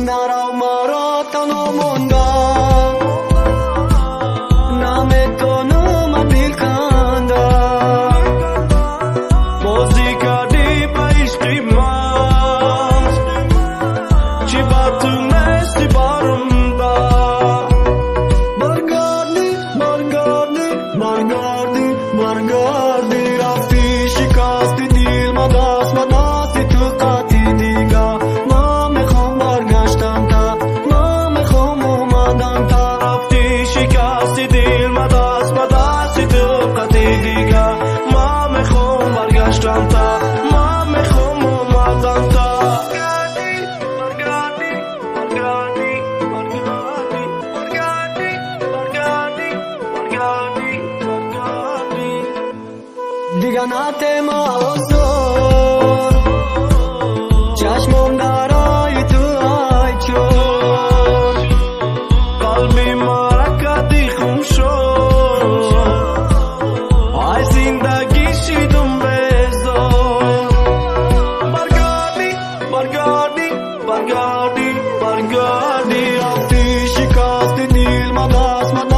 نرو مرا تنها مونده نمیتونم دل کنده بازی کردی با عشق من چی با تو نیستی برنده برگردی برگردی برگردی برگردی رفتی شکستی دل ما دست تو قطعی دیگه دیگه نتیم آزار چشمم درای تو ای چون قلبی مرا کردی خون شد ای زندگی شیدم بزار برگردی برگردی برگردی برگردی رفتی شکست دل ما دست